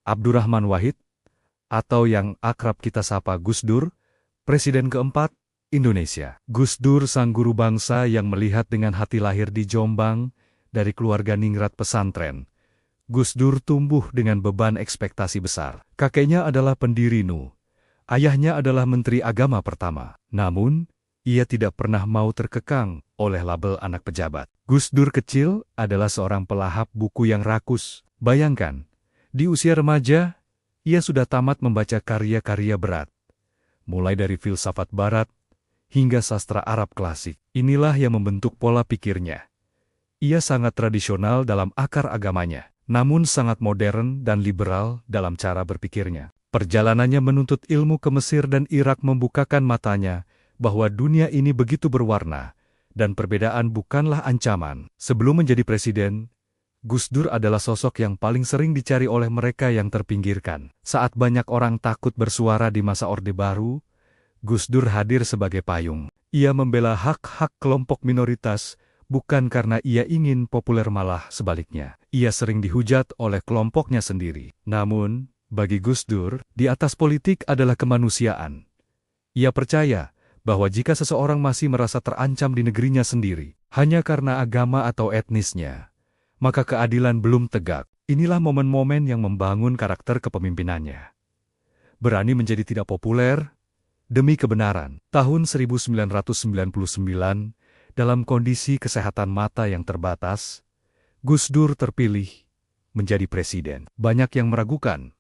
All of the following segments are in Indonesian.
Abdurrahman Wahid, atau yang akrab kita sapa Gus Dur, Presiden keempat Indonesia. Gus Dur sang guru bangsa yang melihat dengan hati lahir di Jombang dari keluarga ningrat pesantren. Gus Dur tumbuh dengan beban ekspektasi besar. Kakeknya adalah pendiri NU. Ayahnya adalah Menteri Agama pertama. Namun, ia tidak pernah mau terkekang oleh label anak pejabat. Gus Dur kecil adalah seorang pelahap buku yang rakus. Bayangkan, di usia remaja, ia sudah tamat membaca karya-karya berat. Mulai dari filsafat barat, hingga sastra Arab klasik. Inilah yang membentuk pola pikirnya. Ia sangat tradisional dalam akar agamanya, namun sangat modern dan liberal dalam cara berpikirnya. Perjalanannya menuntut ilmu ke Mesir dan Irak membukakan matanya bahwa dunia ini begitu berwarna, dan perbedaan bukanlah ancaman. Sebelum menjadi presiden, Gus Dur adalah sosok yang paling sering dicari oleh mereka yang terpinggirkan. Saat banyak orang takut bersuara di masa Orde Baru, Gus Dur hadir sebagai payung. Ia membela hak-hak kelompok minoritas, bukan karena ia ingin populer, malah sebaliknya. Ia sering dihujat oleh kelompoknya sendiri. Namun, bagi Gus Dur, di atas politik adalah kemanusiaan. Ia percaya bahwa jika seseorang masih merasa terancam di negerinya sendiri, hanya karena agama atau etnisnya, maka keadilan belum tegak. Inilah momen-momen yang membangun karakter kepemimpinannya. Berani menjadi tidak populer demi kebenaran. Tahun 1999, dalam kondisi kesehatan mata yang terbatas, Gus Dur terpilih menjadi presiden. Banyak yang meragukan,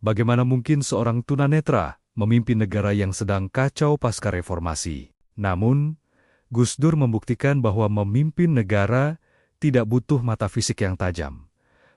bagaimana mungkin seorang tunanetra memimpin negara yang sedang kacau pasca reformasi. Namun, Gus Dur membuktikan bahwa memimpin negara tidak butuh mata fisik yang tajam,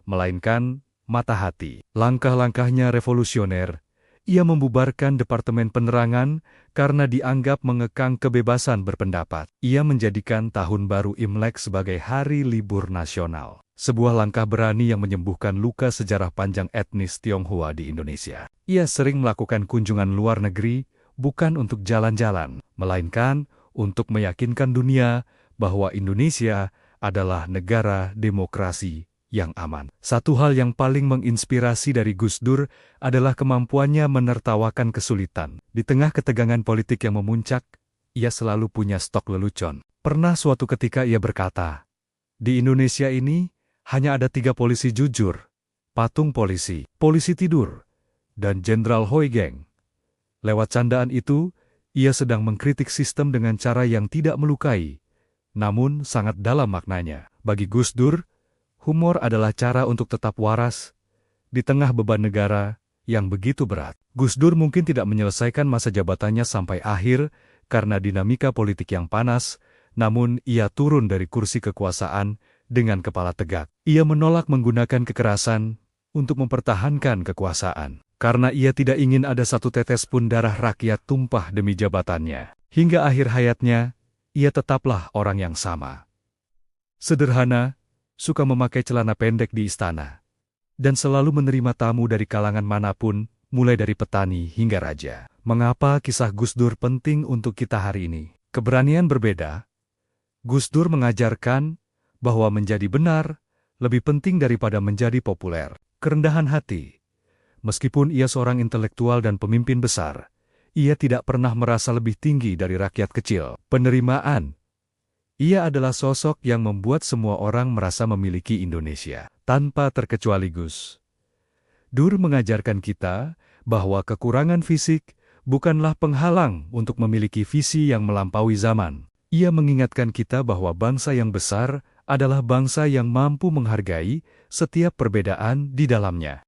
melainkan mata hati. Langkah-langkahnya revolusioner. Ia membubarkan Departemen Penerangan karena dianggap mengekang kebebasan berpendapat. Ia menjadikan Tahun Baru Imlek sebagai hari libur nasional. Sebuah langkah berani yang menyembuhkan luka sejarah panjang etnis Tionghoa di Indonesia. Ia sering melakukan kunjungan luar negeri, bukan untuk jalan-jalan, melainkan untuk meyakinkan dunia bahwa Indonesia adalah negara demokrasi yang aman. Satu hal yang paling menginspirasi dari Gus Dur adalah kemampuannya menertawakan kesulitan. Di tengah ketegangan politik yang memuncak, ia selalu punya stok lelucon. Pernah suatu ketika ia berkata, "Di Indonesia ini hanya ada 3 polisi jujur, patung polisi, polisi tidur, dan Jenderal Hoigeng." Lewat candaan itu, ia sedang mengkritik sistem dengan cara yang tidak melukai, namun sangat dalam maknanya. Bagi Gus Dur, humor adalah cara untuk tetap waras di tengah beban negara yang begitu berat. Gus Dur mungkin tidak menyelesaikan masa jabatannya sampai akhir karena dinamika politik yang panas, namun ia turun dari kursi kekuasaan dengan kepala tegak. Ia menolak menggunakan kekerasan untuk mempertahankan kekuasaan, karena ia tidak ingin ada satu tetes pun darah rakyat tumpah demi jabatannya. Hingga akhir hayatnya, ia tetaplah orang yang sama. Sederhana, suka memakai celana pendek di istana, dan selalu menerima tamu dari kalangan manapun, mulai dari petani hingga raja. Mengapa kisah Gus Dur penting untuk kita hari ini? Keberanian berbeda. Gus Dur mengajarkan bahwa menjadi benar lebih penting daripada menjadi populer. Kerendahan hati. Meskipun ia seorang intelektual dan pemimpin besar, ia tidak pernah merasa lebih tinggi dari rakyat kecil. Penerimaan. Ia adalah sosok yang membuat semua orang merasa memiliki Indonesia, tanpa terkecuali Gus Dur mengajarkan kita bahwa kekurangan fisik bukanlah penghalang untuk memiliki visi yang melampaui zaman. Ia mengingatkan kita bahwa bangsa yang besar adalah bangsa yang mampu menghargai setiap perbedaan di dalamnya.